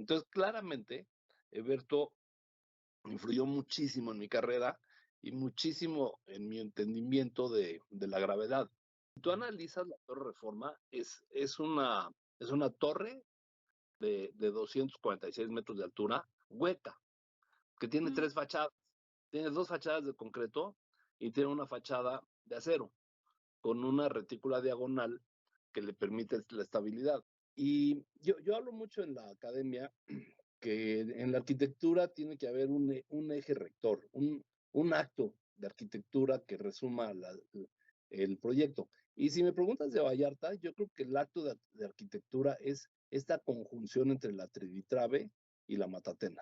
Entonces, claramente, Eberto influyó muchísimo en mi carrera y muchísimo en mi entendimiento de la gravedad. Si tú analizas la Torre Reforma, es una torre de 246 metros de altura, hueca, que tiene Mm. tres fachadas. Tiene dos fachadas de concreto y tiene una fachada de acero, con una retícula diagonal que le permite la estabilidad. Y yo hablo mucho en la academia que en la arquitectura tiene que haber un eje rector, un acto de arquitectura que resuma el proyecto. Y si me preguntas de Vallarta, yo creo que el acto de arquitectura es esta conjunción entre la Triditrabe y la Matatena.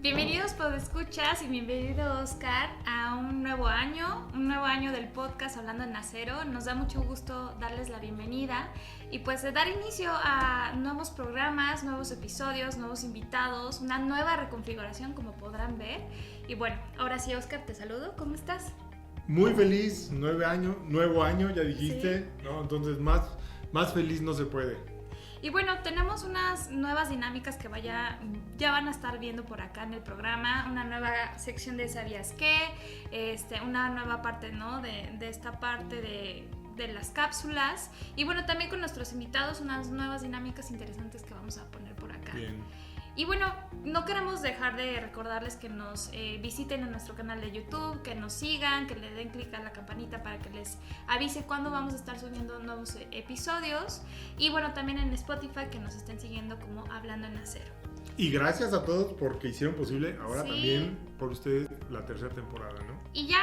Bienvenidos podescuchas y bienvenido Oscar a un nuevo año del podcast Hablando en Acero. Nos da mucho gusto darles la bienvenida y pues de dar inicio a nuevos programas, nuevos episodios, nuevos invitados, una nueva reconfiguración como podrán ver. Y bueno, ahora sí Oscar, te saludo, ¿cómo estás? Muy feliz, nuevo año, ya dijiste, Sí. ¿no? Entonces más feliz no se puede. Y bueno, tenemos unas nuevas dinámicas que ya van a estar viendo por acá en el programa, una nueva sección de ¿Sabías qué? Una nueva parte, ¿no? De esta parte de las cápsulas. Y bueno, también con nuestros invitados, unas nuevas dinámicas interesantes que vamos a poner por acá. Bien. Y bueno, no queremos dejar de recordarles que nos visiten en nuestro canal de YouTube, que nos sigan, que le den clic a la campanita para que les avise cuándo vamos a estar subiendo nuevos episodios. Y bueno, también en Spotify que nos estén siguiendo como Hablando en Acero. Y gracias a todos porque hicieron posible ahora Sí. también por ustedes la tercera temporada, ¿no? Y ya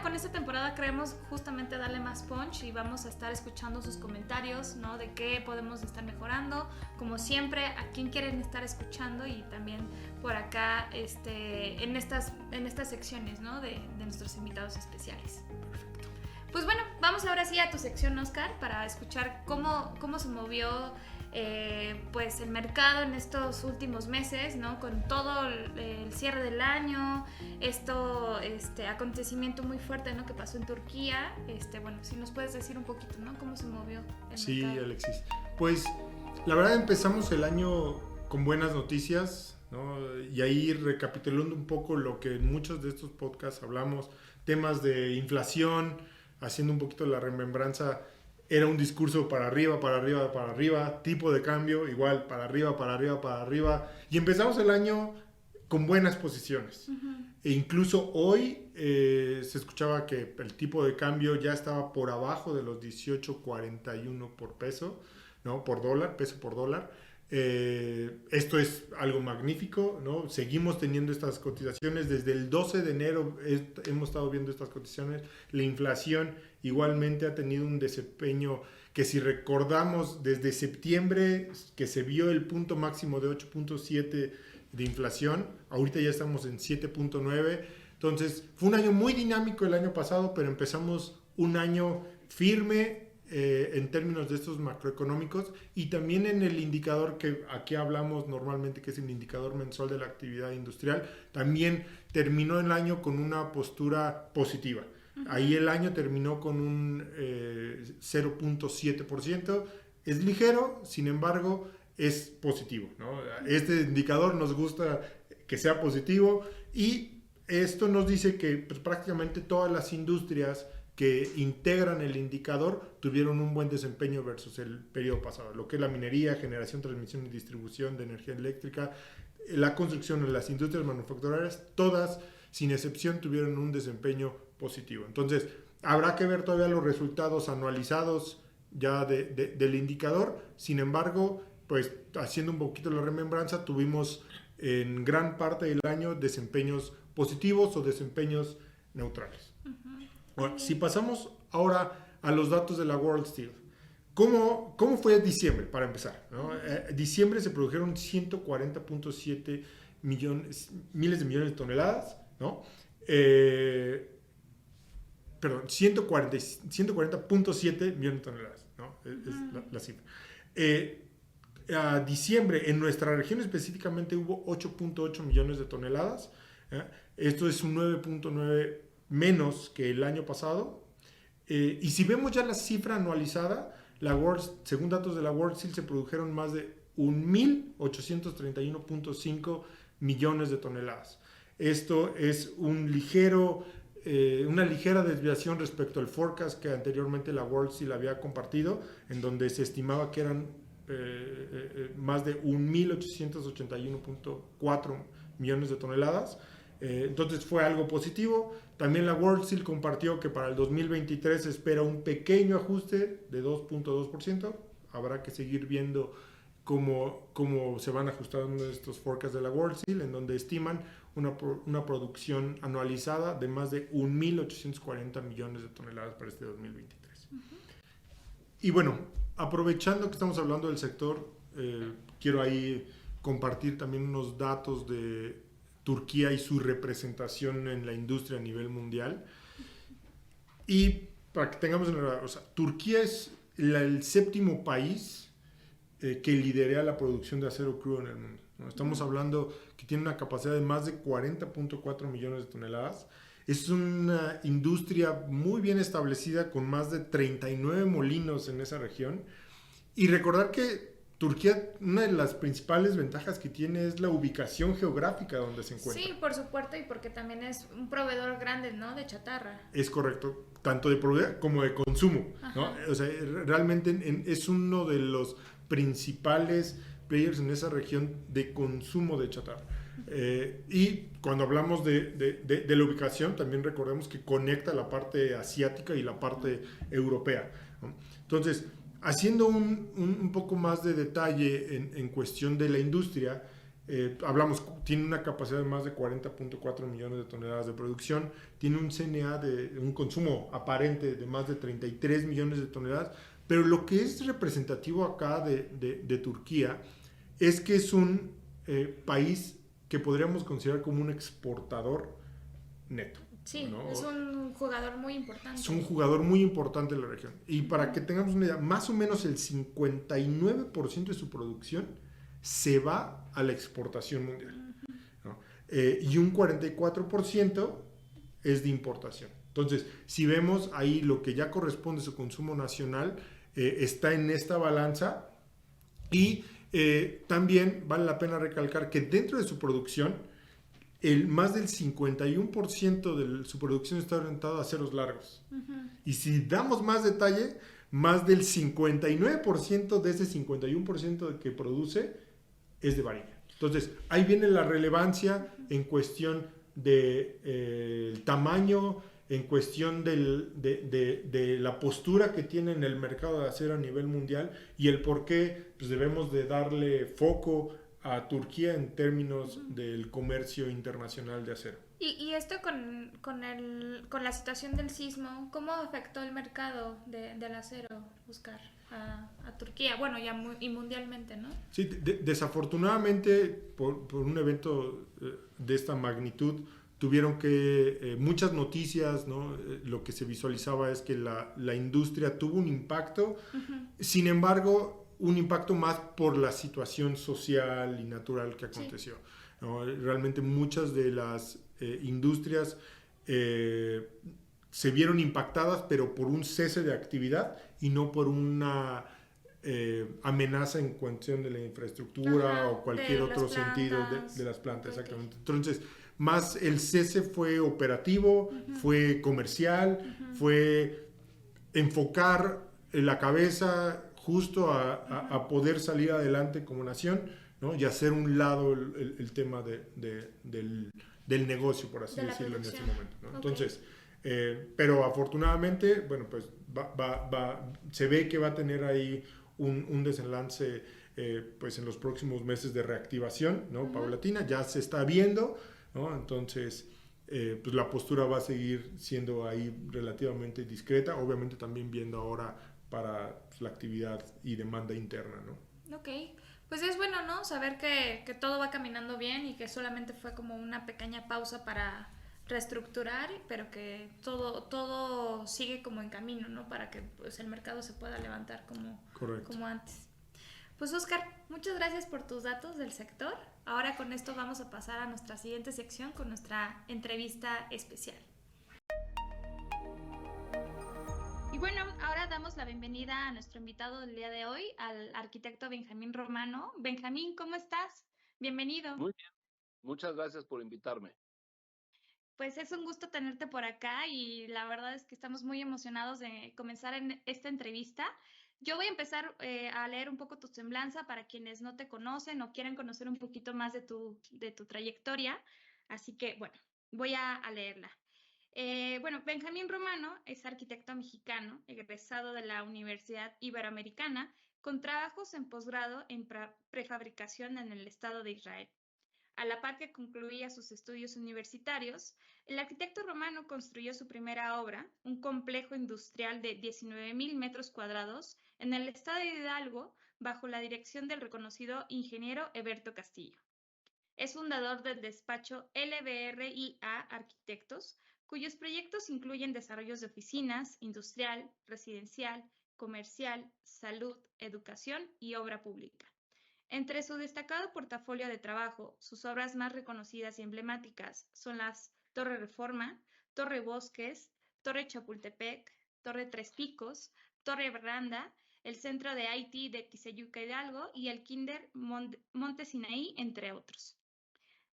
con esta temporada queremos justamente darle más punch y vamos a estar escuchando sus comentarios, ¿no? De qué podemos estar mejorando, como siempre, a quién quieren estar escuchando y también por acá en estas secciones, ¿no? De nuestros invitados especiales. Perfecto. Pues bueno, vamos ahora sí a tu sección, Oscar, para escuchar cómo se movió pues el mercado en estos últimos meses, ¿no? Con todo el cierre del año, acontecimiento muy fuerte, ¿no? Que pasó en Turquía. Bueno, si nos puedes decir un poquito, ¿no? Cómo se movió el Sí, mercado. Alexis. Pues la verdad empezamos el año con buenas noticias, ¿no? Y ahí recapitulando un poco lo que en muchos de estos podcasts hablamos, temas de inflación, haciendo un poquito la remembranza. Era un discurso para arriba, para arriba, para arriba, tipo de cambio, igual, para arriba, para arriba, para arriba. Y empezamos el año con buenas posiciones. E incluso hoy se escuchaba que el tipo de cambio ya estaba por abajo de los 18.41 por peso, ¿no? Por dólar, peso por dólar. Esto es algo magnífico, ¿no? Seguimos teniendo estas cotizaciones. Desde el 12 de enero hemos estado viendo estas cotizaciones. La inflación igualmente ha tenido un desempeño que, si recordamos, desde septiembre que se vio el punto máximo de 8.7 de inflación, ahorita ya estamos en 7.9. Entonces fue un año muy dinámico el año pasado, pero empezamos un año firme en términos de estos macroeconómicos y también en el indicador que aquí hablamos normalmente, que es el indicador mensual de la actividad industrial. También terminó el año con una postura positiva. Ahí el año terminó con un 0.7%. Es ligero, sin embargo, es positivo, ¿no? Este indicador nos gusta que sea positivo y esto nos dice que pues, prácticamente todas las industrias que integran el indicador tuvieron un buen desempeño versus el periodo pasado. Lo que es la minería, generación, transmisión y distribución de energía eléctrica, la construcción, las industrias manufactureras, todas sin excepción tuvieron un desempeño positivo. Entonces, habrá que ver todavía los resultados anualizados ya del indicador. Sin embargo, pues haciendo un poquito la remembranza, tuvimos en gran parte del año desempeños positivos o desempeños neutrales. Bueno, si pasamos ahora a los datos de la World Steel, ¿cómo fue diciembre para empezar? ¿No? Diciembre se produjeron 140.7 miles de millones de toneladas, ¿no? Perdón, 140.7 millones de toneladas, ¿no? Es la cifra. A diciembre, en nuestra región específicamente, hubo 8.8 millones de toneladas. Esto es un 9.9 menos que el año pasado. Y si vemos ya la cifra anualizada, según datos de la World Steel, se produjeron más de 1.831.5 millones de toneladas. Esto es una ligera desviación respecto al forecast que anteriormente la World Steel había compartido, en donde se estimaba que eran más de 1.881.4 millones de toneladas. Entonces fue algo positivo. También la World Steel compartió que para el 2023 se espera un pequeño ajuste de 2.2%. Habrá que seguir viendo cómo se van ajustando estos forecasts de la World Steel, en donde estiman una producción anualizada de más de 1.840 millones de toneladas para este 2023. Uh-huh. Y bueno, aprovechando que estamos hablando del sector, quiero ahí compartir también unos datos de Turquía y su representación en la industria a nivel mundial. Y para que tengamos Turquía es el séptimo país que lidera la producción de acero crudo en el mundo, ¿no? Estamos hablando que tiene una capacidad de más de 40.4 millones de toneladas. Es una industria muy bien establecida con más de 39 molinos en esa región. Y recordar que Turquía, una de las principales ventajas que tiene es la ubicación geográfica donde se encuentra. Sí, por supuesto, y porque también es un proveedor grande, ¿no?, de chatarra. Es correcto, tanto de proveedor como de consumo, ¿no? O sea, realmente es uno de los principales players en esa región de consumo de chatarra. Y cuando hablamos de la ubicación, también recordemos que conecta la parte asiática y la parte europea, ¿no? Entonces, haciendo un poco más de detalle en cuestión de la industria, tiene una capacidad de más de 40.4 millones de toneladas de producción, tiene un CNA de un consumo aparente de más de 33 millones de toneladas, pero lo que es representativo acá de Turquía es que es un país que podríamos considerar como un exportador neto. Sí, ¿no? Es un jugador muy importante. Es un jugador muy importante de la región. Y para que tengamos una idea, más o menos el 59% de su producción se va a la exportación mundial, ¿no? Y un 44% es de importación. Entonces, si vemos ahí lo que ya corresponde a su consumo nacional, está en esta balanza. Y también vale la pena recalcar que dentro de su producción, más del 51% de su producción está orientada a aceros largos. Uh-huh. Y si damos más detalle, más del 59% de ese 51% que produce es de varilla. Entonces, ahí viene la relevancia en cuestión de tamaño, en cuestión de la postura que tiene en el mercado de acero a nivel mundial y el por qué pues, debemos de darle foco a Turquía en términos del comercio internacional de acero. Y esto con la situación del sismo, ¿cómo afectó el mercado del acero, Oscar, a Turquía? Bueno, y mundialmente, ¿no? Sí, desafortunadamente por un evento de esta magnitud tuvieron que muchas noticias, ¿no? Lo que se visualizaba es que la industria tuvo un impacto. Uh-huh. Sin embargo, un impacto más por la situación social y natural que aconteció, sí, ¿no? Realmente muchas de las industrias se vieron impactadas, pero por un cese de actividad y no por una amenaza en cuestión de la infraestructura o cualquier otro sentido de las plantas. Okay. Exactamente. Entonces, más el cese fue operativo, uh-huh, fue comercial, uh-huh, fue enfocar la cabeza justo a poder salir adelante como nación, ¿no? Y hacer un lado el tema del negocio, por así decirlo, en este momento, ¿no? Okay. Entonces, pero afortunadamente, bueno, pues se ve que va a tener ahí un desenlace pues en los próximos meses de reactivación, ¿no? Uh-huh. Paulatina, ya se está viendo, ¿no? Entonces, pues la postura va a seguir siendo ahí relativamente discreta, obviamente también viendo ahora para la actividad y demanda interna, ¿no? Ok, pues es bueno, ¿no? Saber que todo va caminando bien y que solamente fue como una pequeña pausa para reestructurar, pero que todo sigue como en camino, ¿no? Para que pues, el mercado se pueda levantar como antes. Pues Oscar, muchas gracias por tus datos del sector. Ahora con esto vamos a pasar a nuestra siguiente sección con nuestra entrevista especial. Bueno, ahora damos la bienvenida a nuestro invitado del día de hoy, al arquitecto Benjamín Romano. Benjamín, ¿cómo estás? Bienvenido. Muy bien, muchas gracias por invitarme. Pues es un gusto tenerte por acá y la verdad es que estamos muy emocionados de comenzar en esta entrevista. Yo voy a empezar a leer un poco tu semblanza para quienes no te conocen o quieren conocer un poquito más de tu trayectoria. Así que, bueno, voy a leerla. Bueno, Benjamín Romano es arquitecto mexicano, egresado de la Universidad Iberoamericana, con trabajos en posgrado en prefabricación en el Estado de Israel. A la par que concluía sus estudios universitarios, el arquitecto romano construyó su primera obra, un complejo industrial de 19.000 metros cuadrados en el estado de Hidalgo, bajo la dirección del reconocido ingeniero Eberto Castillo. Es fundador del despacho LBRIA Arquitectos, cuyos proyectos incluyen desarrollos de oficinas, industrial, residencial, comercial, salud, educación y obra pública. Entre su destacado portafolio de trabajo, sus obras más reconocidas y emblemáticas son las Torre Reforma, Torre Bosques, Torre Chapultepec, Torre Tres Picos, Torre Branda, el Centro de IT de Tizayuca Hidalgo y el Kinder Monte Sinaí, entre otros.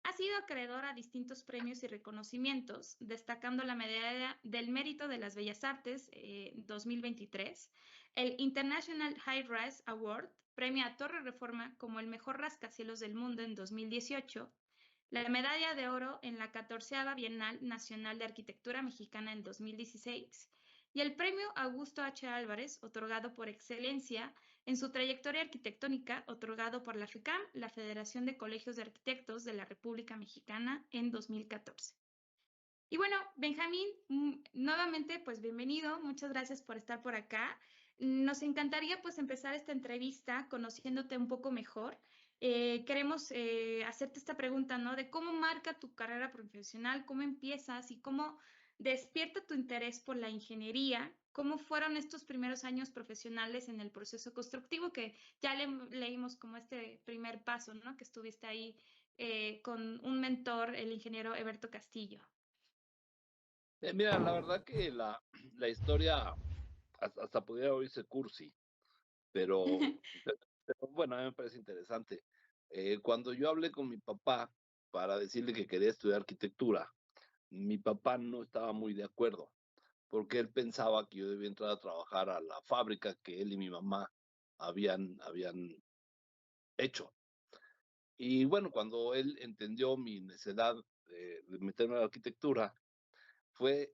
Ha sido acreedor a distintos premios y reconocimientos, destacando la Medalla del Mérito de las Bellas Artes 2023, el International High Rise Award, premio a Torre Reforma como el mejor rascacielos del mundo en 2018, la Medalla de Oro en la 14ª Bienal Nacional de Arquitectura Mexicana en 2016 y el Premio Augusto H. Álvarez, otorgado por excelencia en su trayectoria arquitectónica, otorgado por la FECAM, la Federación de Colegios de Arquitectos de la República Mexicana, en 2014. Y bueno, Benjamín, nuevamente, pues bienvenido, muchas gracias por estar por acá. Nos encantaría pues empezar esta entrevista conociéndote un poco mejor. Queremos hacerte esta pregunta, ¿no? De cómo marca tu carrera profesional, cómo empiezas y cómo despierta tu interés por la ingeniería, cómo fueron estos primeros años profesionales en el proceso constructivo, que ya leímos como este primer paso, ¿no? Que estuviste ahí con un mentor, el ingeniero Eberto Castillo. Mira, la verdad que la historia hasta pudiera oírse cursi, pero, pero bueno, a mí me parece interesante. Cuando yo hablé con mi papá para decirle que quería estudiar arquitectura, mi papá no estaba muy de acuerdo, porque él pensaba que yo debía entrar a trabajar a la fábrica que él y mi mamá habían hecho. Y bueno, cuando él entendió mi necesidad de meterme a la arquitectura,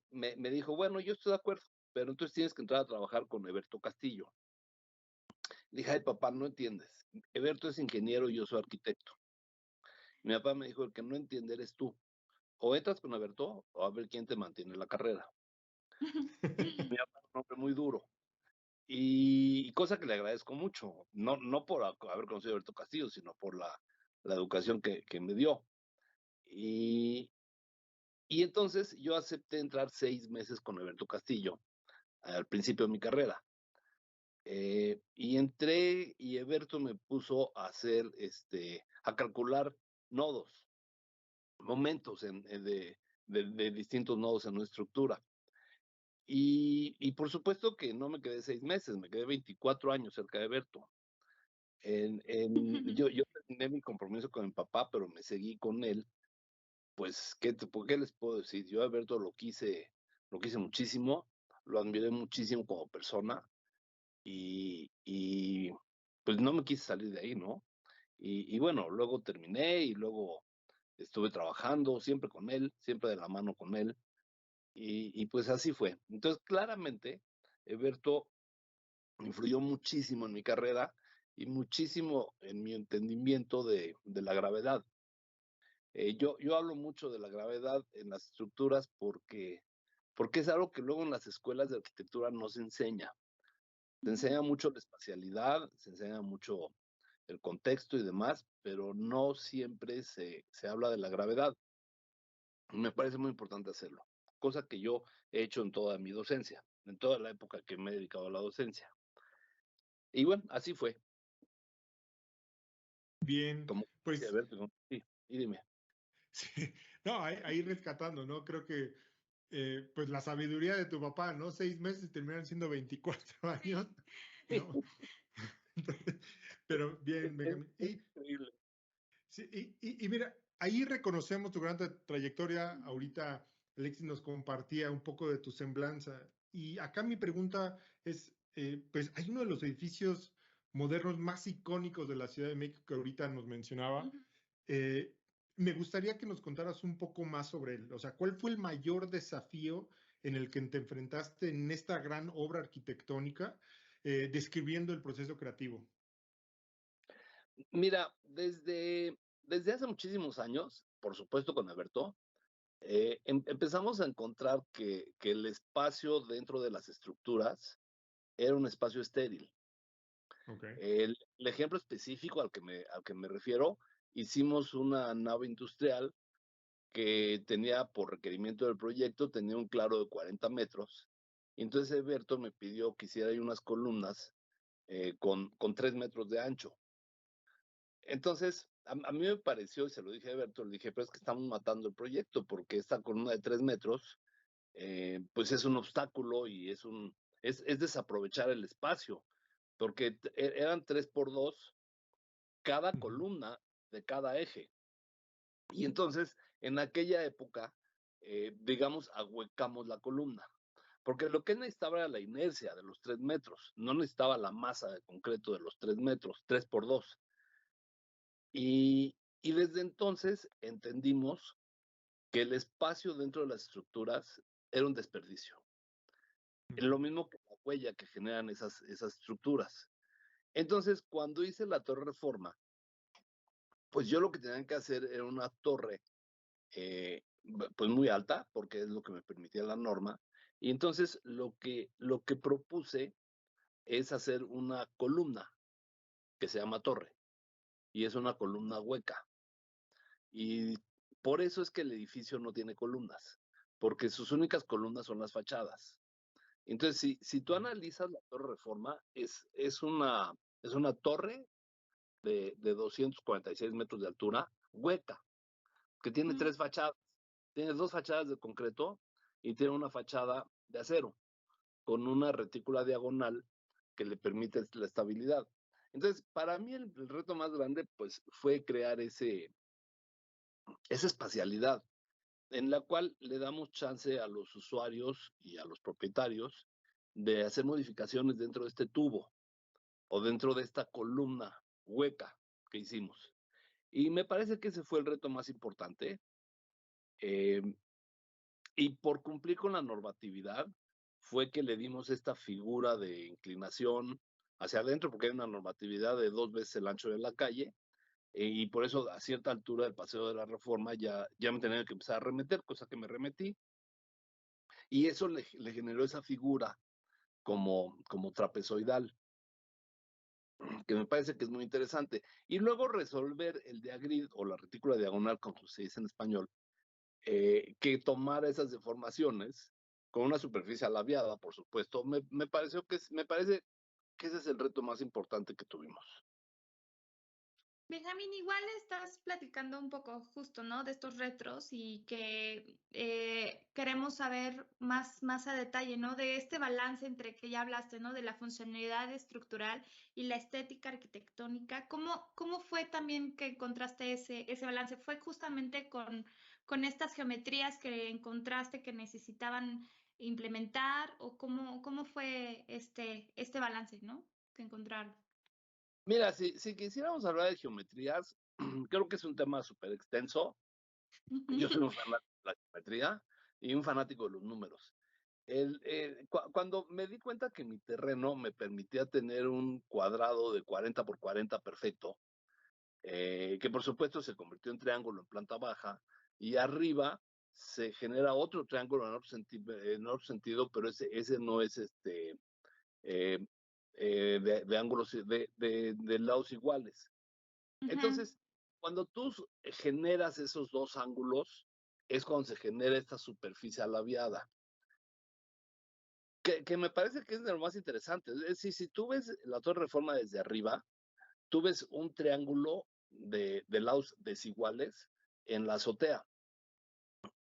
me dijo, bueno, yo estoy de acuerdo, pero entonces tienes que entrar a trabajar con Eberto Castillo. Le dije, ay, papá, no entiendes. Eberto es ingeniero y yo soy arquitecto. Mi papá me dijo, el que no entiende eres tú. O entras con Eberto o a ver quién te mantiene la carrera. Mi papá es un hombre muy duro. Y cosa que le agradezco mucho, no por haber conocido a Eberto Castillo, sino por la educación que me dio. Y, y entonces yo acepté entrar 6 meses con Eberto Castillo al principio de mi carrera. Y entré y Eberto me puso a hacer, a calcular nodos, momentos de distintos nodos en una estructura. Y por supuesto que no me quedé 6 meses, me quedé 24 años cerca de Eberto. Yo terminé mi compromiso con mi papá, pero me seguí con él. Pues, ¿por qué les puedo decir? Yo a Alberto lo quise muchísimo, lo admiré muchísimo como persona y pues no me quise salir de ahí, ¿no? Y bueno, luego terminé y luego estuve trabajando siempre con él, siempre de la mano con él y pues así fue. Entonces, claramente, Alberto influyó muchísimo en mi carrera y muchísimo en mi entendimiento de la gravedad. Yo hablo mucho de la gravedad en las estructuras porque es algo que luego en las escuelas de arquitectura no se enseña. Se enseña mucho la espacialidad, se enseña mucho el contexto y demás, pero no siempre se habla de la gravedad. Me parece muy importante hacerlo, cosa que yo he hecho en toda mi docencia, en toda la época que me he dedicado a la docencia. Y bueno, así fue. Bien, Como, a pues ver, sí, y dime. sí, no, ahí rescatando, ¿no? Creo que pues la sabiduría de tu papá, ¿no? 6 meses terminan siendo 24 años, ¿no? Entonces, pero bien, Benjamín. Es increíble. Sí, y mira, ahí reconocemos tu gran trayectoria. Ahorita Alexis nos compartía un poco de tu semblanza. Y acá mi pregunta es, pues hay uno de los edificios modernos más icónicos de la Ciudad de México que ahorita nos mencionaba. Ujú. Eh, Me gustaría que nos contaras un poco más sobre él. O sea, ¿cuál fue el mayor desafío en el que te enfrentaste en esta gran obra arquitectónica, describiendo el proceso creativo? Mira, desde hace muchísimos años, por supuesto con Alberto, empezamos a encontrar que el espacio dentro de las estructuras era un espacio estéril. Ok. El ejemplo específico al que me refiero, hicimos una nave industrial que tenía, por requerimiento del proyecto, tenía un claro de 40 metros. Y entonces Alberto me pidió que hiciera ahí unas columnas con 3 metros de ancho. Entonces, a mí me pareció, y se lo dije a Alberto, le dije, pero es que estamos matando el proyecto, porque esta columna de 3 metros, pues es un obstáculo y es desaprovechar el espacio, porque eran 3 por 2 cada Ujú. columna de cada eje. Y entonces, en aquella época, digamos, ahuecamos la columna, porque lo que necesitaba era la inercia de los 3 metros, no necesitaba la masa de concreto de los 3 metros, 3 por 2. Y desde entonces entendimos que el espacio dentro de las estructuras era un desperdicio. Lo mismo que la huella que generan esas estructuras. Entonces, cuando hice la Torre Reforma, pues yo lo que tenían que hacer era una torre eh, pues muy alta, porque es lo que me permitía la norma. Y entonces lo que propuse es hacer una columna que se llama torre, y es una columna hueca. Y por eso es que el edificio no tiene columnas, porque sus únicas columnas son las fachadas. Entonces, si tú analizas la Torre Reforma, es una torre de 246 metros de altura, hueca, que tiene Ujú. 3 fachadas. Tiene 2 fachadas de concreto y tiene una fachada de acero, con una retícula diagonal que le permite la estabilidad. Entonces, para mí el reto más grande, pues, fue crear esa espacialidad en la cual le damos chance a los usuarios y a los propietarios de hacer modificaciones dentro de este tubo o dentro de esta columna hueca que hicimos. Y me parece que ese fue el reto más importante. Eh, y por cumplir con la normatividad, fue que le dimos esta figura de inclinación hacia adentro, porque hay una normatividad de 2 veces el ancho de la calle, y por eso a cierta altura del Paseo de la Reforma ya me tenía que empezar a remeter, cosa que me remetí, y eso le generó esa figura como trapezoidal, que me parece que es muy interesante. Y luego resolver el diagrid o la retícula diagonal, como se dice en español, que tomara esas deformaciones con una superficie alaviada, por supuesto, me parece que ese es el reto más importante que tuvimos. Benjamín, igual estás platicando un poco justo, ¿no? De estos retros y que queremos saber más a detalle, ¿no? De este balance entre que ya hablaste, ¿no? De la funcionalidad estructural y la estética arquitectónica. ¿Cómo fue también que encontraste ese balance? ¿Fue justamente con estas geometrías que encontraste que necesitaban implementar o cómo fue este balance, ¿no? Que encontraron. Mira, si quisiéramos hablar de geometrías, creo que es un tema súper extenso. Yo soy un fanático de la geometría y un fanático de los números. Cuando me di cuenta que mi terreno me permitía tener un cuadrado de 40 por 40 perfecto, que por supuesto se convirtió en triángulo en planta baja, y arriba se genera otro triángulo en otro sentido, pero ese no es eh, de ángulos de lados iguales. Ujú. Entonces, cuando tú generas esos dos ángulos, es cuando se genera esta superficie alaviada, que me parece que es de lo más interesante. Es decir, si tú ves la Torre Reforma desde arriba, tú ves un triángulo de lados desiguales en la azotea,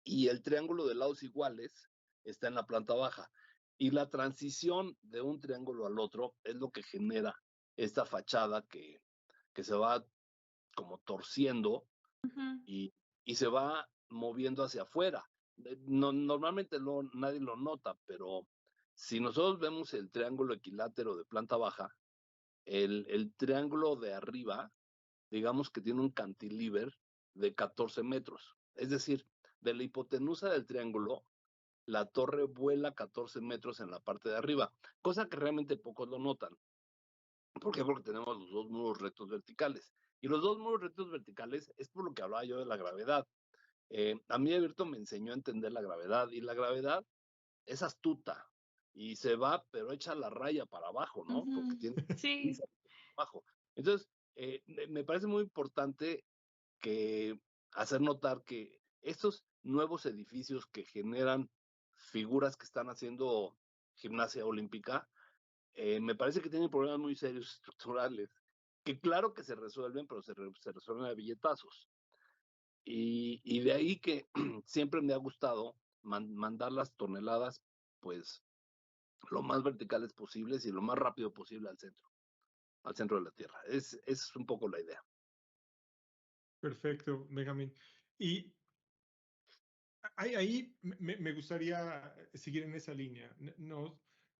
y el triángulo de lados iguales está en la planta baja. Y la transición de un triángulo al otro es lo que genera esta fachada que se va como torciendo y se va moviendo hacia afuera. Normalmente nadie lo nota, pero si nosotros vemos el triángulo equilátero de planta baja, el triángulo de arriba, digamos que tiene un cantilever de 14 metros. Es decir, de la hipotenusa del triángulo, la torre vuela 14 metros en la parte de arriba, cosa que realmente pocos lo notan. ¿Por qué? Porque tenemos los dos muros rectos verticales. Y los dos muros rectos verticales es por lo que hablaba yo de la gravedad. A mí Alberto me enseñó a entender la gravedad, y la gravedad es astuta y se va, pero echa la raya para abajo, ¿no? Porque tiene Sí. abajo. Entonces, me parece muy importante que hacer notar que estos nuevos edificios que generan figuras que están haciendo gimnasia olímpica, me parece que tienen problemas muy serios estructurales, que claro que se resuelven, pero se resuelven a billetazos. Y de ahí que siempre me ha gustado mandar las toneladas, pues, lo más verticales posibles y lo más rápido posible al centro de la Tierra. Es un poco la idea. Perfecto, Benjamín. Y ahí me gustaría seguir en esa línea.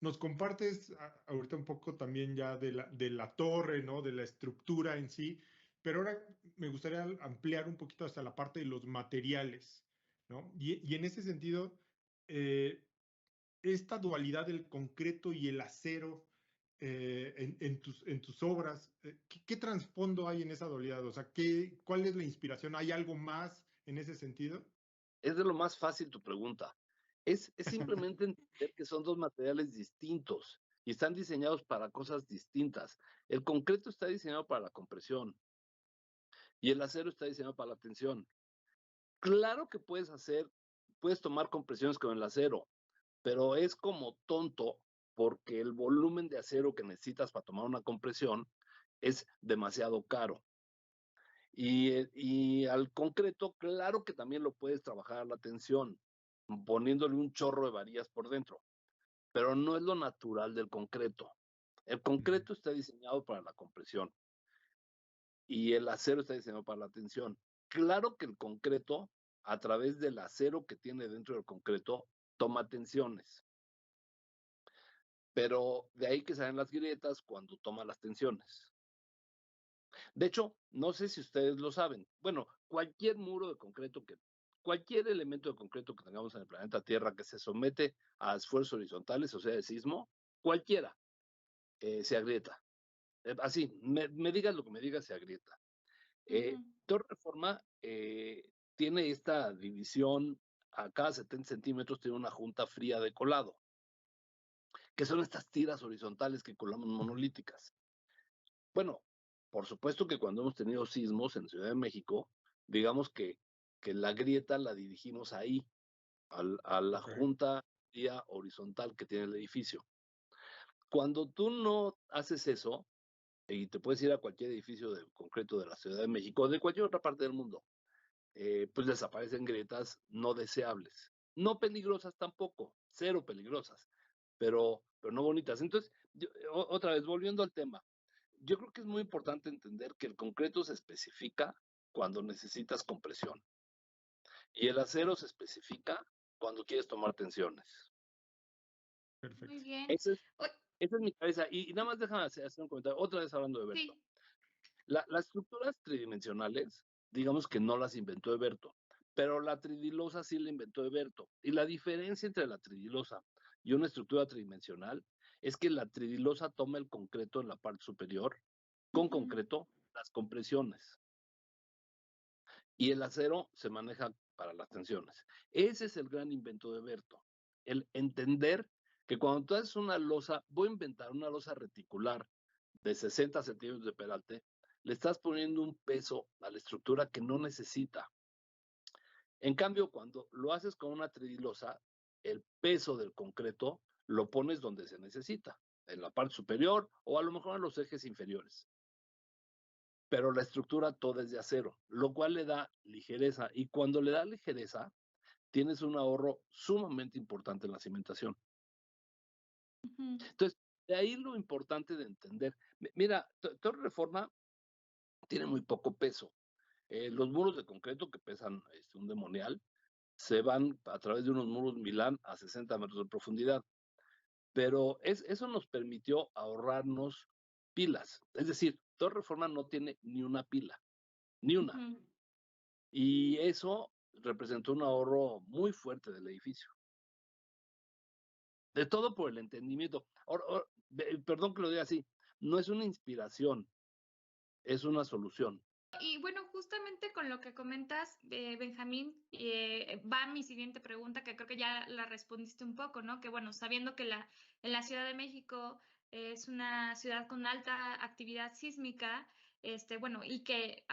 Nos compartes ahorita un poco también ya de la torre, ¿no? De la estructura en sí, pero ahora me gustaría ampliar un poquito hasta la parte de los materiales, ¿no? Y en ese sentido, esta dualidad del concreto y el acero en tus obras, ¿qué trasfondo hay en esa dualidad? O sea, ¿cuál es la inspiración? ¿Hay algo más en ese sentido? Es de lo más fácil tu pregunta. Es simplemente entender que son dos materiales distintos y están diseñados para cosas distintas. El concreto está diseñado para la compresión y el acero está diseñado para la tensión. Claro que puedes tomar compresiones con el acero, pero es como tonto porque el volumen de acero que necesitas para tomar una compresión es demasiado caro. Y al concreto, claro que también lo puedes trabajar a la tensión, poniéndole un chorro de varillas por dentro, pero no es lo natural del concreto. El concreto está diseñado para la compresión y el acero está diseñado para la tensión. Claro que el concreto, a través del acero que tiene dentro del concreto, toma tensiones, pero de ahí que salen las grietas cuando toma las tensiones. De hecho, no sé si ustedes lo saben. Bueno, cualquier muro de concreto cualquier elemento de concreto que tengamos en el planeta Tierra que se somete a esfuerzos horizontales, o sea, de sismo, cualquiera se agrieta. Así, me digas lo que me digas, se agrieta. Torre Reforma tiene esta división, a cada 70 centímetros tiene una junta fría de colado, que son estas tiras horizontales que colamos monolíticas. Bueno, por supuesto que cuando hemos tenido sismos en Ciudad de México, digamos que la grieta la dirigimos ahí, a la junta horizontal que tiene el edificio. Cuando tú no haces eso, y te puedes ir a cualquier edificio de concreto de la Ciudad de México o de cualquier otra parte del mundo, pues desaparecen grietas no deseables. No peligrosas tampoco, cero peligrosas, pero no bonitas. Entonces, otra vez, volviendo al tema, yo creo que es muy importante entender que el concreto se especifica cuando necesitas compresión y el acero se especifica cuando quieres tomar tensiones. Perfecto. Muy bien. Esa es mi cabeza. Y nada más déjame hacer un comentario. Otra vez hablando de Berto. Sí. Las estructuras tridimensionales, digamos que no las inventó Eberto, pero la tridilosa sí la inventó Eberto. Y la diferencia entre la tridilosa y una estructura tridimensional es que la tridilosa toma el concreto en la parte superior, con concreto, las compresiones. Y el acero se maneja para las tensiones. Ese es el gran invento de Eberto. El entender que cuando tú haces una losa, voy a inventar una losa reticular de 60 centímetros de peralte, le estás poniendo un peso a la estructura que no necesita. En cambio, cuando lo haces con una tridilosa, el peso del concreto lo pones donde se necesita, en la parte superior o a lo mejor en los ejes inferiores. Pero la estructura toda es de acero, lo cual le da ligereza. Y cuando le da ligereza, tienes un ahorro sumamente importante en la cimentación. Ujú. Entonces, de ahí lo importante de entender. Mira, Torre Reforma tiene muy poco peso. Los muros de concreto que pesan un demonial se van a través de unos muros Milán a 60 metros de profundidad. Pero eso nos permitió ahorrarnos pilas. Es decir, Torre Reforma no tiene ni una pila, ni una. Ujú. Y eso representó un ahorro muy fuerte del edificio. De todo por el entendimiento. Perdón que lo diga así, no es una inspiración, es una solución. Y bueno, justamente con lo que comentas, Benjamín, va mi siguiente pregunta, que creo que ya la respondiste un poco, ¿no? Que bueno, sabiendo que en la Ciudad de México es una ciudad con alta actividad sísmica, bueno, y que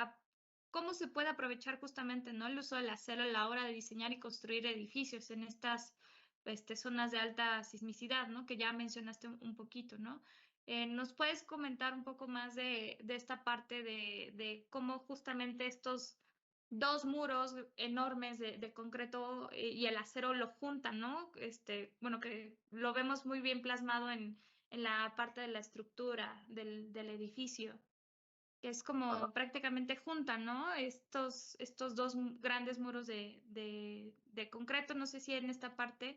cómo se puede aprovechar justamente, ¿no? El uso del acero a la hora de diseñar y construir edificios en estas zonas de alta sismicidad, ¿no? Que ya mencionaste un poquito, ¿no? ¿Nos puedes comentar un poco más de esta parte de cómo justamente estos dos muros enormes de concreto y el acero lo juntan, ¿no? Bueno, que lo vemos muy bien plasmado en la parte de la estructura del edificio, que es Ajá. como prácticamente juntan, ¿no? Estos dos grandes muros de concreto. No sé si en esta parte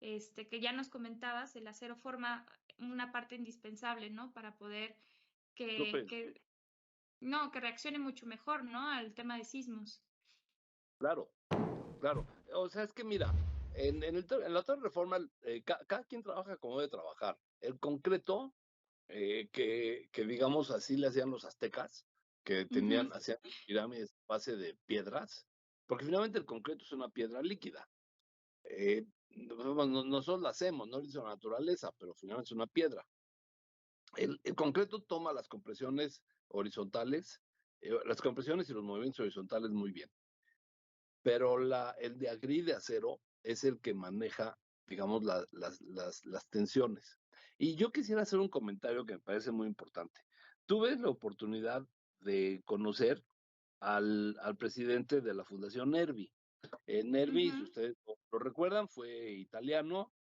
que ya nos comentabas, el acero forma una parte indispensable, ¿no? Para poder Súper, que reaccione mucho mejor, ¿no? Al tema de sismos. claro, claro. O sea, es que mira, en la Torre Reforma, cada quien trabaja como debe trabajar. El concreto, que digamos así le hacían los aztecas, que Ujú. hacían pirámides a base de piedras, porque finalmente el concreto es una piedra líquida. Nosotros la hacemos, no lo hizo la naturaleza, pero finalmente es una piedra. El concreto toma las compresiones horizontales, las compresiones y los movimientos horizontales muy bien, pero el de agri de acero es el que maneja, digamos, las tensiones. Y yo quisiera hacer un comentario que me parece muy importante. Tuve la oportunidad de conocer al presidente de la Fundación Nervi. Nervi, si Ujú. ustedes lo recuerdan, fue italiano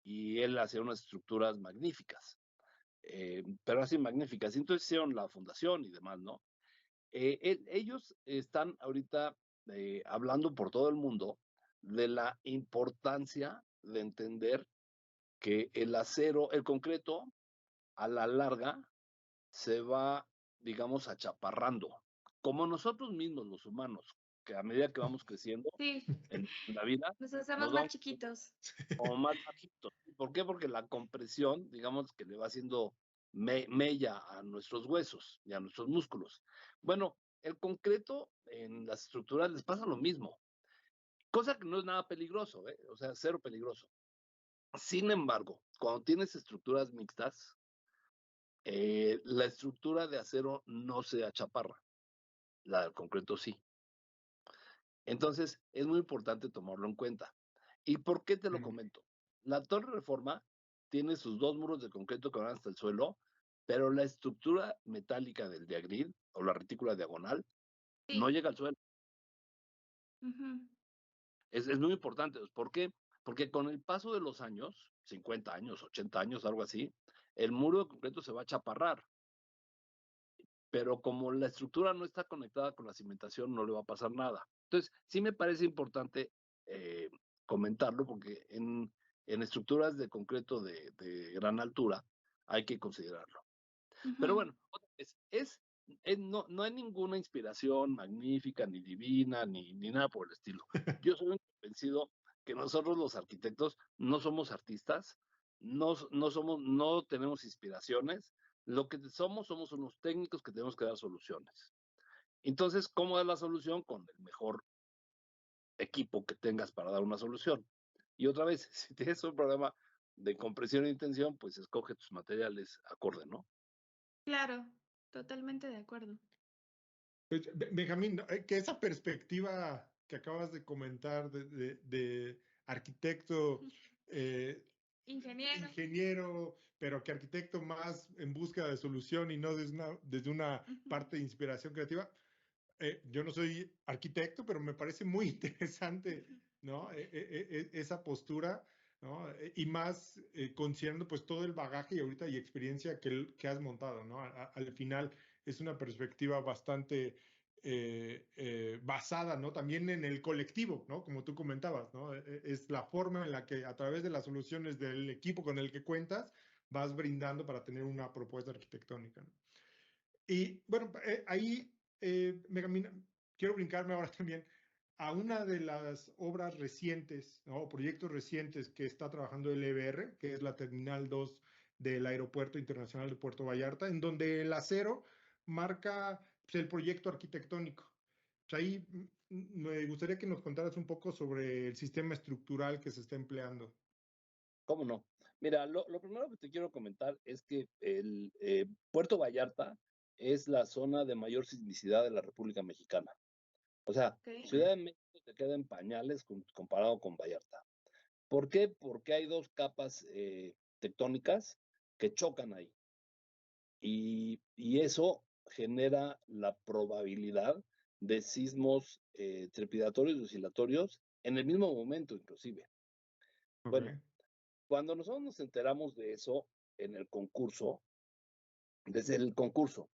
y él hacía unas estructuras magníficas, pero así magníficas. Entonces hicieron la fundación y demás, ¿no? Ellos están ahorita hablando por todo el mundo de la importancia de entender que el acero, el concreto, a la larga se va, digamos, achaparrando, como nosotros mismos, los humanos, que a medida que vamos creciendo Sí, en la vida, nos hacemos nos más vamos chiquitos. como más bajitos. ¿Por qué? Porque la compresión, digamos, que le va haciendo mella a nuestros huesos y a nuestros músculos. Bueno, el concreto en las estructuras les pasa lo mismo, cosa que no es nada peligroso, ¿eh? O sea, cero peligroso. Sin embargo, cuando tienes estructuras mixtas, la estructura de acero no se achaparra, la del concreto sí. Entonces, es muy importante tomarlo en cuenta. ¿Y por qué te lo comento? La Torre Reforma tiene sus dos muros de concreto que van hasta el suelo, pero la estructura metálica del diagril o la retícula diagonal no Sí. llega al suelo. Ujú. Es muy importante. ¿Por qué? Porque con el paso de los años, 50 años, 80 años, algo así, el muro de concreto se va a chaparrar. Pero como la estructura no está conectada con la cimentación, no le va a pasar nada. Entonces, sí me parece importante eh, comentarlo porque en estructuras de concreto de gran altura hay que considerarlo. Pero Ujú. bueno, otra vez, no hay ninguna inspiración magnífica, ni divina, ni nada por el estilo. Yo soy un convencido que nosotros los arquitectos no somos artistas, no tenemos inspiraciones, lo que somos unos técnicos que tenemos que dar soluciones. Entonces, ¿cómo es la solución? Con el mejor equipo que tengas para dar una solución. Y otra vez, si tienes un problema de compresión y tensión, pues escoge tus materiales acorde, ¿no? Claro, totalmente de acuerdo. Pues, Benjamín, ¿no? Que esa perspectiva que acabas de comentar de arquitecto, eh, Ingeniero. ingeniero, pero que arquitecto más en búsqueda de solución y no desde una Ujú. parte de inspiración creativa, yo no soy arquitecto, pero me parece muy interesante, ¿no? Esa postura, ¿no? Y más considerando pues todo el bagaje y ahorita y experiencia que has montado, ¿no? Al final es una perspectiva bastante basada, ¿no? También en el colectivo, ¿no? Como tú comentabas, ¿no? Es la forma en la que a través de las soluciones del equipo con el que cuentas vas brindando para tener una propuesta arquitectónica, ¿no? Y bueno, ahí quiero brincarme ahora también a una de las obras recientes, ¿no? Proyectos recientes que está trabajando el EBR, que es la Terminal 2 del Aeropuerto Internacional de Puerto Vallarta, en donde el acero marca pues, el proyecto arquitectónico. Pues ahí me gustaría que nos contaras un poco sobre el sistema estructural que se está empleando. ¿Cómo no? Mira, lo primero que te quiero comentar es que el Puerto Vallarta es la zona de mayor sismicidad de la República Mexicana. O sea, Ok. Ciudad de México se queda en pañales comparado con Vallarta. ¿Por qué? Porque hay dos capas tectónicas que chocan ahí. Y eso genera la probabilidad de sismos trepidatorios y oscilatorios en el mismo momento, inclusive. Bueno, Okay. cuando nosotros nos enteramos de eso en el concurso, desde el concurso,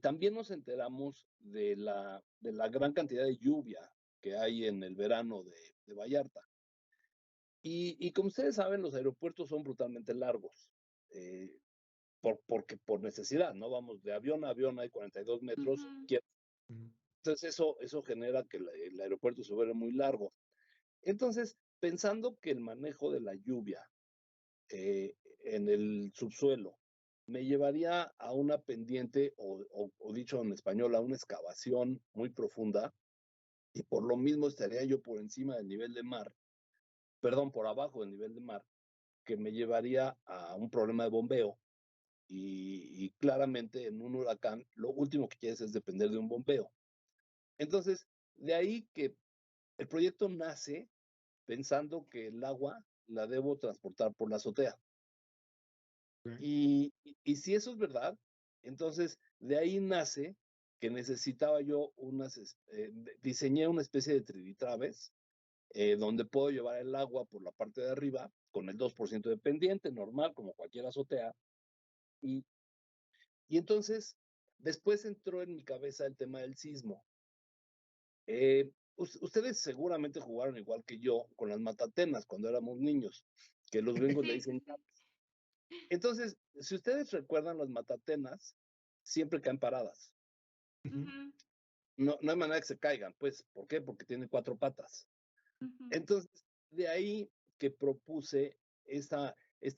también nos enteramos de la gran cantidad de lluvia que hay en el verano de Vallarta. Y como ustedes saben, los aeropuertos son brutalmente largos, porque por necesidad, ¿no? Vamos de avión a avión, hay 42 metros. Ujú. Entonces eso genera que el aeropuerto se vuelve muy largo. Entonces, pensando que el manejo de la lluvia en el subsuelo me llevaría a una pendiente, o dicho en español, a una excavación muy profunda, y por lo mismo estaría yo por encima del nivel de mar, perdón, por abajo del nivel de mar, que me llevaría a un problema de bombeo. Y claramente en un huracán, lo último que quieres es depender de un bombeo. Entonces, de ahí que el proyecto nace pensando que el agua la debo transportar por la azotea. Okay. Y si eso es verdad, entonces de ahí nace que necesitaba yo diseñé una especie de triditraves donde puedo llevar el agua por la parte de arriba con el 2% de pendiente, normal, como cualquier azotea. Y, y entonces, después entró en mi cabeza el tema del sismo. Ustedes seguramente jugaron igual que yo con las matatenas cuando éramos niños, que los gringos le Sí, sí, dicen. sí. Entonces, si ustedes recuerdan las matatenas, siempre caen paradas. Ujú. Ujú, No hay manera que se caigan, pues, ¿por qué? Porque tienen cuatro patas. ujú, Entonces, de ahí que propuse esta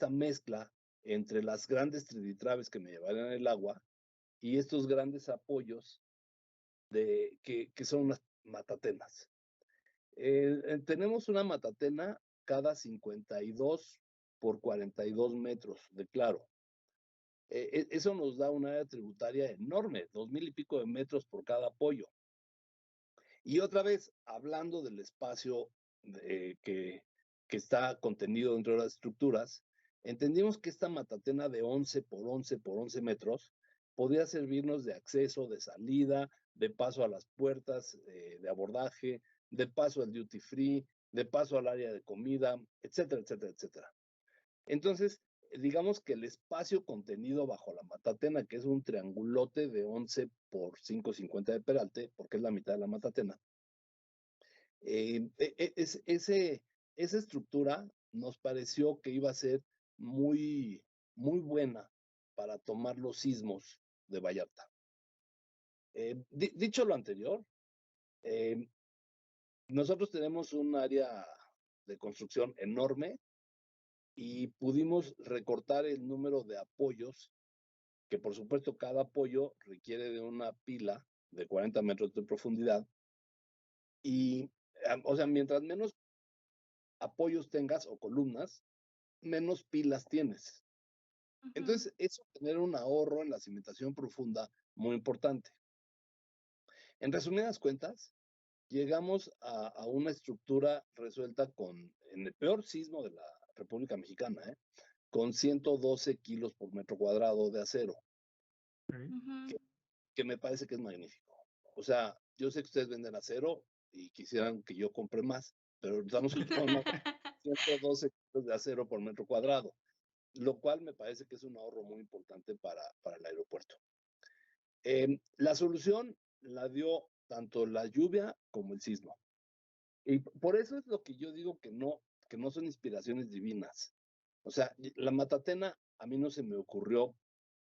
mezcla entre las grandes triditraves que me llevarían el agua y estos grandes apoyos que son unas matatenas. Tenemos una matatena cada 52 por 42 metros de claro. Eso nos da una área tributaria enorme, 2,000 y pico de metros por cada apoyo. Y otra vez, hablando del espacio que está contenido dentro de las estructuras, entendimos que esta matatena de 11 por 11 por 11 metros podía servirnos de acceso, de salida, de paso a las puertas de abordaje, de paso al duty free, de paso al área de comida, etcétera, etcétera, etcétera. Entonces, digamos que el espacio contenido bajo la matatena, que es un triangulote de 11 por 5,50 de peralte, porque es la mitad de la matatena, esa estructura nos pareció que iba a ser muy, muy buena para tomar los sismos de Vallarta. Dicho lo anterior, eh, nosotros tenemos un área de construcción enorme y pudimos recortar el número de apoyos, que por supuesto cada apoyo requiere de una pila de 40 metros de profundidad. Y, o sea, mientras menos apoyos tengas o columnas, menos pilas tienes. ujú. Entonces, eso genera un ahorro en la cimentación profunda muy importante. En resumidas cuentas, llegamos a una estructura resuelta en el peor sismo de la República Mexicana, con 112 kilos por metro cuadrado de acero, Okay. Ujú. que, que me parece que es magnífico. O sea, yo sé que ustedes venden acero y quisieran que yo compre más, pero estamos comprando 112 kilos de acero por metro cuadrado, lo cual me parece que es un ahorro muy importante para el aeropuerto. La solución la dio tanto la lluvia como el sismo. Y por eso es lo que yo digo que no son inspiraciones divinas. O sea, la Matatena a mí no se me ocurrió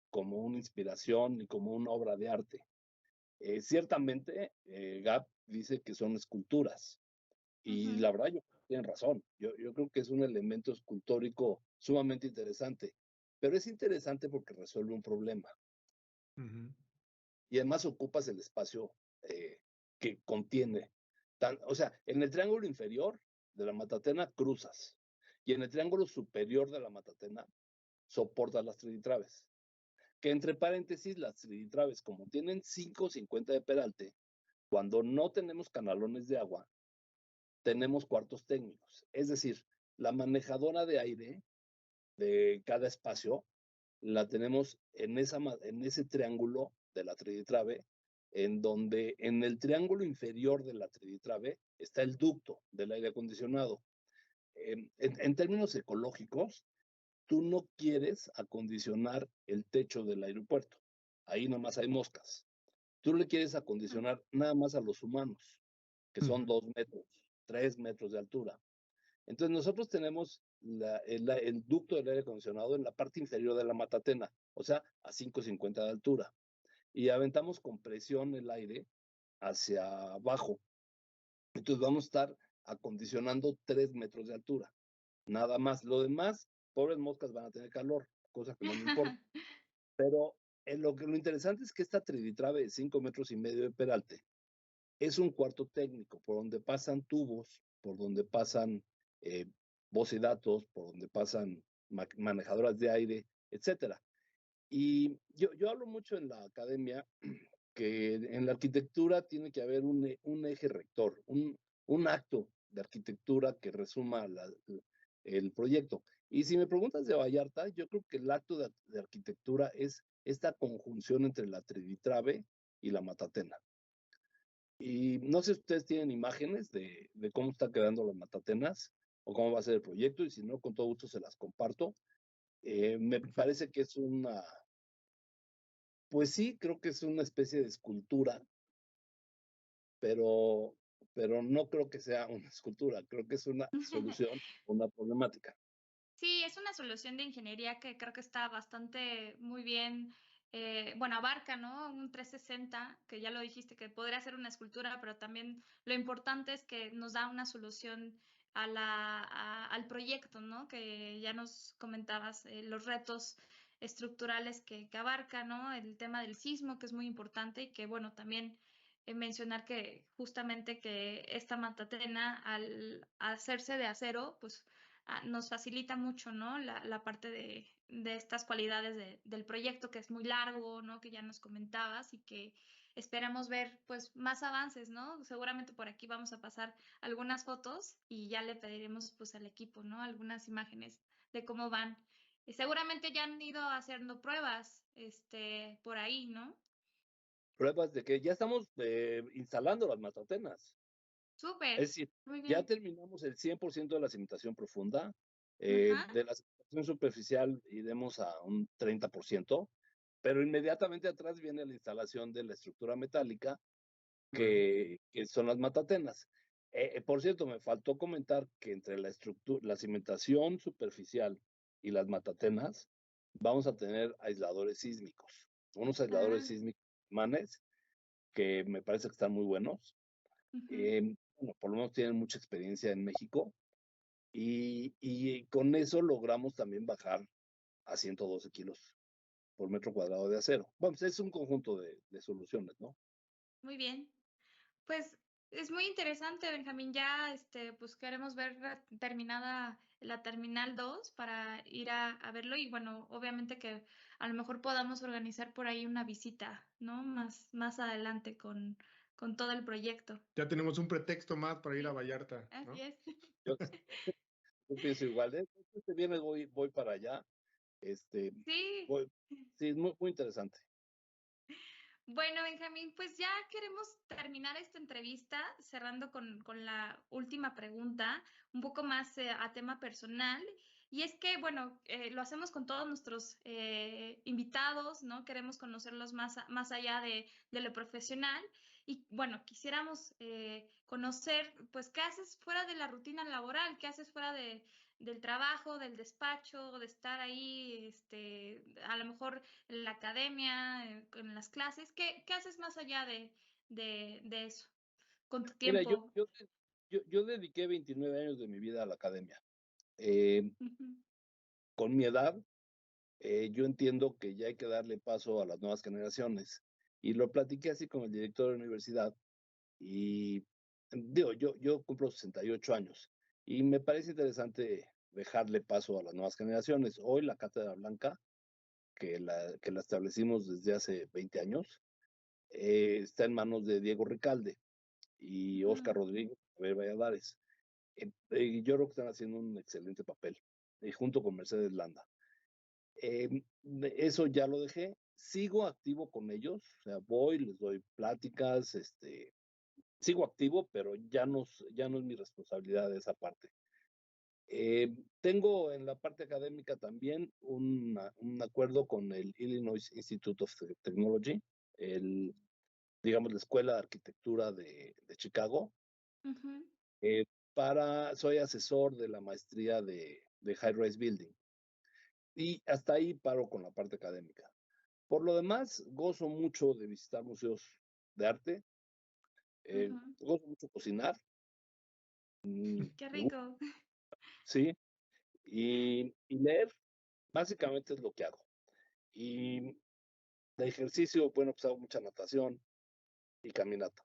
como una inspiración ni como una obra de arte. Ciertamente, Gap dice que son esculturas. Y la verdad, tienen razón. Yo creo que es un elemento escultórico sumamente interesante. Pero es interesante porque resuelve un problema. Y además ocupas el espacio que contiene. O sea, en el triángulo inferior de la Matatena cruzas. Y en el triángulo superior de la Matatena soportas las triditraves. Que entre paréntesis, las triditraves, como tienen 5,50 de peralte, cuando no tenemos canalones de agua, tenemos cuartos técnicos. Es decir, la manejadora de aire de cada espacio la tenemos en ese triángulo de la triditrave, en donde en el triángulo inferior de la triditrave está el ducto del aire acondicionado. En términos ecológicos, tú no quieres acondicionar el techo del aeropuerto. Ahí nada más hay moscas. Tú le quieres acondicionar nada más a los humanos, que son 2 metros, 3 metros de altura. Entonces nosotros tenemos el ducto del aire acondicionado en la parte inferior de la Matatena, o sea, a 5,50 de altura. Y aventamos con presión el aire hacia abajo. Entonces vamos a estar acondicionando 3 metros de altura. Nada más. Lo demás, pobres moscas van a tener calor, cosa que no me importa. Pero lo interesante es que esta triditrave de 5,5 metros de peralte es un cuarto técnico por donde pasan tubos, por donde pasan voz y datos, por donde pasan manejadoras de aire, etcétera. Y yo hablo mucho en la academia que en la arquitectura tiene que haber un eje rector, un acto de arquitectura que resuma el proyecto. Y si me preguntas de Vallarta, yo creo que el acto de arquitectura es esta conjunción entre la triditrave y la Matatena. Y no sé si ustedes tienen imágenes de cómo están quedando las Matatenas o cómo va a ser el proyecto, y si no, con todo gusto se las comparto. Me parece que es pues sí, creo que es una especie de escultura, pero, pero no creo que sea una escultura, creo que es una solución, una problemática. Sí, es una solución de ingeniería que creo que está bastante muy bien, bueno, abarca, ¿no? Un 360, que ya lo dijiste, que podría ser una escultura, pero también lo importante es que nos da una solución al proyecto, ¿no? Que ya nos comentabas, los retos estructurales que abarca, ¿no? El tema del sismo, que es muy importante y que, bueno, también mencionar que justamente que esta Matatena, al hacerse de acero, pues nos facilita mucho, ¿no? La parte de estas cualidades del proyecto que es muy largo, ¿no? Que ya nos comentabas y que esperamos ver pues más avances, ¿no? Seguramente por aquí vamos a pasar algunas fotos y ya le pediremos pues al equipo, ¿no? Algunas imágenes de cómo van. Y seguramente ya han ido haciendo pruebas, por ahí, ¿no? Pruebas de que ya estamos instalando las Matatenas. Súper, Es decir, muy ya bien. terminamos el 100% de la cimentación profunda. Ajá. De la cimentación superficial iremos a un 30%, pero inmediatamente atrás viene la instalación de la estructura metálica, que son las Matatenas. Por cierto, me faltó comentar que entre la cimentación superficial y las Matatenas vamos a tener aisladores sísmicos, unos aisladores Ah, sísmicos alemanes que me parece que están muy buenos. ujú. Bueno, por lo menos tienen mucha experiencia en México y con eso logramos también bajar a 112 kilos por metro cuadrado de acero. Bueno, pues es un conjunto de soluciones, ¿no? Muy bien. Pues es muy interesante, Benjamín. Ya pues queremos ver terminada la Terminal 2 para ir a verlo y bueno, obviamente que a lo mejor podamos organizar por ahí una visita, ¿no? Más adelante con todo el proyecto. Ya tenemos un pretexto más para ir a Sí, Vallarta, así ¿no? es. Yo, yo pienso igual, ¿eh? Este viernes voy para allá. Este, Sí, voy, sí, es muy, muy interesante. Bueno, Benjamín, pues ya queremos terminar esta entrevista cerrando con la última pregunta, un poco más a tema personal. Y es que, bueno, lo hacemos con todos nuestros invitados, ¿no? Queremos conocerlos más allá de lo profesional. Y bueno, quisiéramos conocer, pues, qué haces fuera de la rutina laboral, qué haces fuera del trabajo, del despacho, de estar ahí, a lo mejor en la academia, en las clases. ¿Qué haces más allá de eso con tu Mira, tiempo? yo dediqué 29 años de mi vida a la academia. Eh, Ujú. con mi edad, yo entiendo que ya hay que darle paso a las nuevas generaciones. Y lo platiqué así con el director de la universidad. Y digo, yo cumplo 68 años y me parece interesante dejarle paso a las nuevas generaciones. Hoy la Cátedra Blanca, que la establecimos desde hace 20 años, está en manos de Diego Ricalde y Óscar Rodríguez Javier Valladares. Yo creo que están haciendo un excelente papel, junto con Mercedes Landa. Eso ya lo dejé. Sigo activo con ellos, o sea, voy, les doy pláticas, sigo activo, pero ya no es mi responsabilidad esa parte. Tengo en la parte académica también un acuerdo con el Illinois Institute of Technology, digamos, la Escuela de Arquitectura de Chicago. Ujú. eh, Soy asesor de la maestría de High Rise Building. Y hasta ahí paro con la parte académica. Por lo demás, gozo mucho de visitar museos de arte, Ujú. gozo mucho cocinar, Qué me gusta, rico. sí, y leer, básicamente es lo que hago. Y de ejercicio, bueno, pues hago mucha natación y caminata.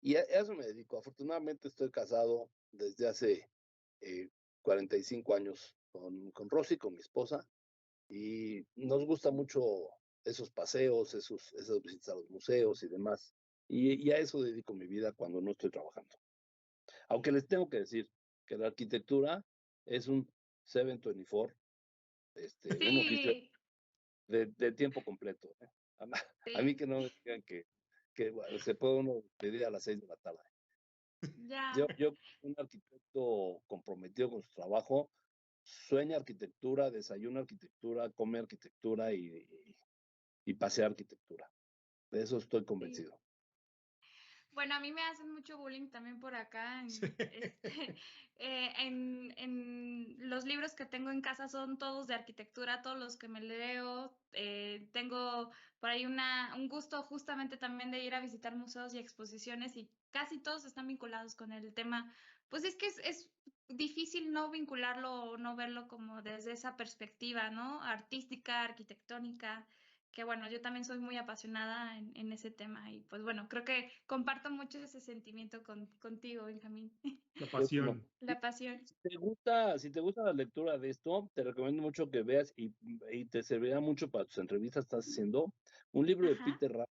Y a eso me dedico. Afortunadamente estoy casado desde hace 45 años con Rosy, con mi esposa, y nos gusta mucho esos paseos, esas visitas a los museos y demás. Y a eso dedico mi vida cuando no estoy trabajando. Aunque les tengo que decir que la arquitectura es un 724, un oficio Sí, de tiempo completo. A, a mí sí, que no me digan que bueno, se puede uno pedir a las 6 de la tarde. ya. Yo, un arquitecto comprometido con su trabajo, sueña arquitectura, desayuna arquitectura, come arquitectura y pasea arquitectura. De eso estoy Sí. convencido. Bueno, a mí me hacen mucho bullying también por acá. En los libros que tengo en casa son todos de arquitectura, todos los que me leo. Tengo por ahí un gusto justamente también de ir a visitar museos y exposiciones y casi todos están vinculados con el tema. Pues es que es difícil no vincularlo o no verlo como desde esa perspectiva, ¿no? Artística, arquitectónica, que bueno, yo también soy muy apasionada en ese tema y pues bueno, creo que comparto mucho ese sentimiento contigo, Benjamín, La Qué bueno. pasión. la pasión. Si te gusta la lectura de esto, te recomiendo mucho que veas y te servirá mucho para tus entrevistas que estás haciendo, un libro de Ajá, Peter Rath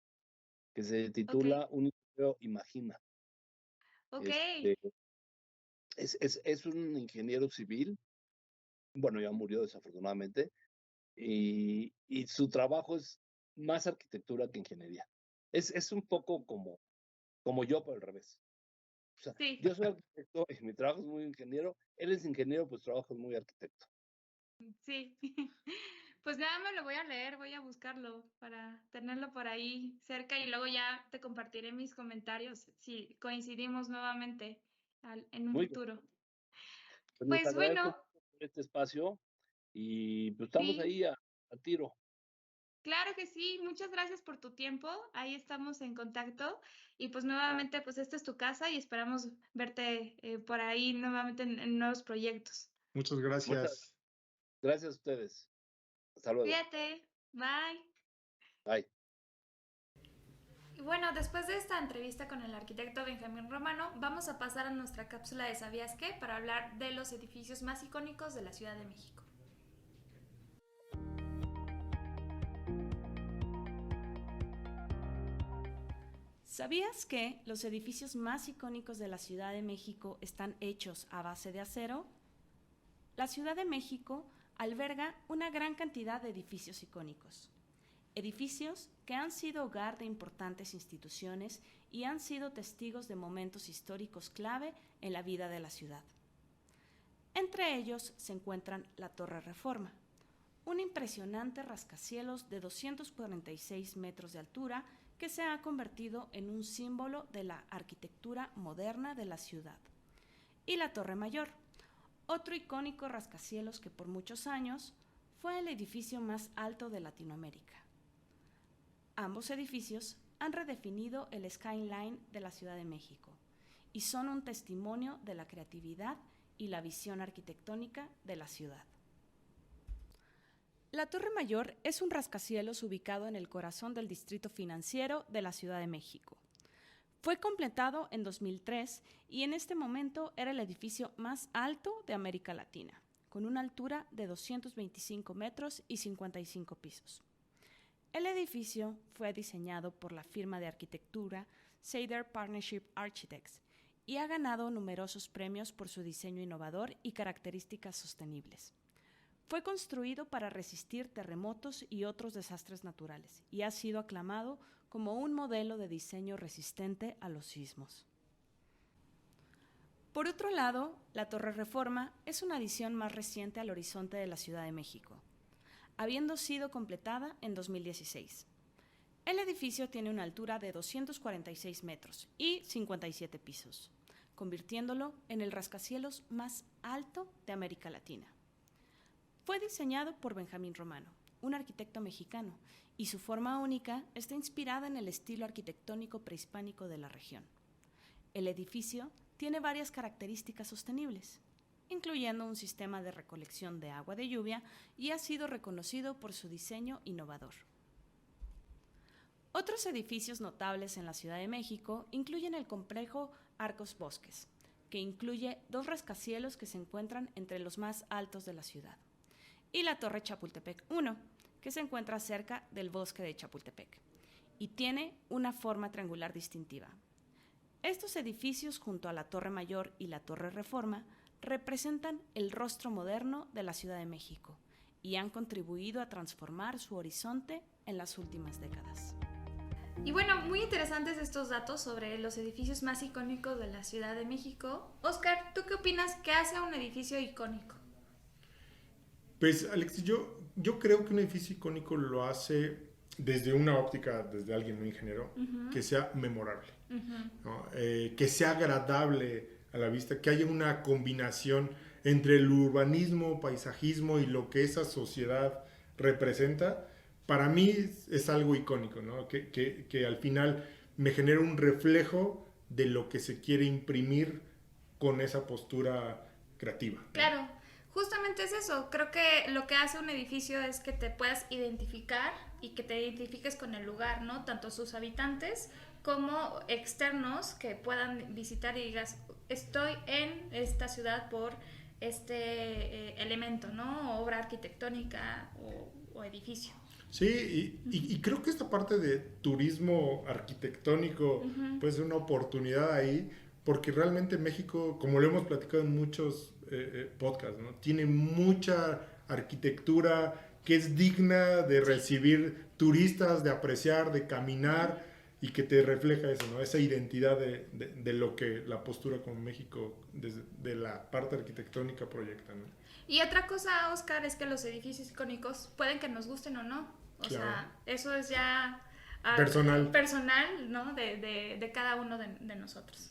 que se ok, titula Un ingeniero imagina. ok, Este, es un ingeniero civil, bueno, ya murió desafortunadamente, y su trabajo es más arquitectura que ingeniería. Es un poco como yo, pero al revés. O sea, sí, yo soy arquitecto y mi trabajo es muy ingeniero, él es ingeniero, pues trabajo es muy arquitecto. sí. Pues ya me lo voy a leer, voy a buscarlo para tenerlo por ahí cerca y luego ya te compartiré mis comentarios si coincidimos nuevamente en un Muy bien. futuro. Pues les Pues agradezco bueno, mucho por este espacio y pues estamos sí. ahí a tiro. Claro que sí, muchas gracias por tu tiempo. Ahí estamos en contacto y pues nuevamente pues esta es tu casa y esperamos verte por ahí nuevamente en nuevos proyectos. Muchas Muchas gracias. gracias a ustedes. Hasta luego. Cuídate, bye. Bye. Y bueno, después de esta entrevista con el arquitecto Benjamín Romano, vamos a pasar a nuestra cápsula de ¿Sabías qué? Para hablar de los edificios más icónicos de la Ciudad de México. ¿Sabías que los edificios más icónicos de la Ciudad de México están hechos a base de acero? La Ciudad de México alberga una gran cantidad de edificios icónicos. edificios que han sido hogar de importantes instituciones y han sido testigos de momentos históricos clave en la vida de la ciudad. Entre ellos se encuentran la Torre Reforma, un impresionante rascacielos de 246 metros de altura que se ha convertido en un símbolo de la arquitectura moderna de la ciudad, y la Torre Mayor, otro icónico rascacielos que por muchos años fue el edificio más alto de Latinoamérica. Ambos edificios han redefinido el skyline de la Ciudad de México y son un testimonio de la creatividad y la visión arquitectónica de la ciudad. La Torre Mayor es un rascacielos ubicado en el corazón del distrito financiero de la Ciudad de México. Fue completado en 2003 y en este momento era el edificio más alto de América Latina, con una altura de 225 metros y 55 pisos. El edificio fue diseñado por la firma de arquitectura Seider Partnership Architects y ha ganado numerosos premios por su diseño innovador y características sostenibles. Fue construido para resistir terremotos y otros desastres naturales y ha sido aclamado como un modelo de diseño resistente a los sismos. Por otro lado, la Torre Reforma es una adición más reciente al horizonte de la Ciudad de México, habiendo sido completada en 2016. El edificio tiene una altura de 246 metros y 57 pisos, convirtiéndolo en el rascacielos más alto de América Latina. Fue diseñado por Benjamín Romano, un arquitecto mexicano, y su forma única está inspirada en el estilo arquitectónico prehispánico de la región. El edificio tiene varias características sostenibles, incluyendo un sistema de recolección de agua de lluvia, y ha sido reconocido por su diseño innovador. Otros edificios notables en la Ciudad de México incluyen el complejo Arcos Bosques, que incluye 2 rascacielos que se encuentran entre los más altos de la ciudad, y la Torre Chapultepec 1, que se encuentra cerca del bosque de Chapultepec, y tiene una forma triangular distintiva. Estos edificios, junto a la Torre Mayor y la Torre Reforma, representan el rostro moderno de la Ciudad de México y han contribuido a transformar su horizonte en las últimas décadas. Y bueno, muy interesantes estos datos sobre los edificios más icónicos de la Ciudad de México. Oscar, ¿tú qué opinas? ¿Qué hace a un edificio icónico? Pues, Alex, yo creo que un edificio icónico lo hace desde una óptica, desde alguien, un ingeniero, que sea memorable, ¿no? Que sea agradable a la vista, que haya una combinación entre el urbanismo, paisajismo y lo que esa sociedad representa. Para mí es algo icónico, ¿no? Que al final me genera un reflejo de lo que se quiere imprimir con esa postura creativa, ¿no? Claro, justamente es eso. Creo que lo que hace un edificio es que te puedas identificar y que te identifiques con el lugar, ¿no? Tanto sus habitantes como externos que puedan visitar y digas, estoy en esta ciudad por este elemento, ¿no? Obra arquitectónica o edificio. Sí, y creo que esta parte de turismo arquitectónico puede ser una oportunidad ahí, porque realmente México, como lo hemos platicado en muchos podcasts, ¿no? Tiene mucha arquitectura que es digna de recibir turistas, de apreciar, de caminar, y que te refleja eso, ¿no? Esa identidad de lo que la postura como México desde la parte arquitectónica proyecta, ¿no? Y otra cosa, Oscar, es que los edificios icónicos pueden que nos gusten o no. O Claro. sea, eso es ya Personal, ¿no? De cada uno de nosotros.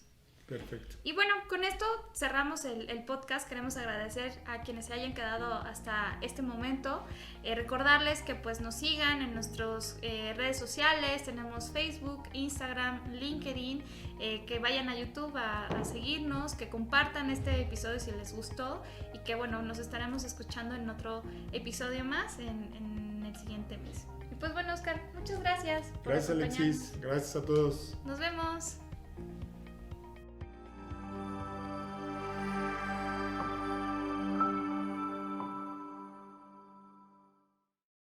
perfecto. Y bueno, con esto cerramos el podcast. Queremos agradecer a quienes se hayan quedado hasta este momento. Recordarles que pues nos sigan en nuestras redes sociales. Tenemos Facebook, Instagram, LinkedIn. Que vayan a YouTube a seguirnos, que compartan este episodio si les gustó. Y que bueno, nos estaremos escuchando en otro episodio más en el siguiente mes. Y pues bueno, Oscar, muchas gracias por Gracias, acompañarnos. Alexis. Gracias a todos. Nos vemos.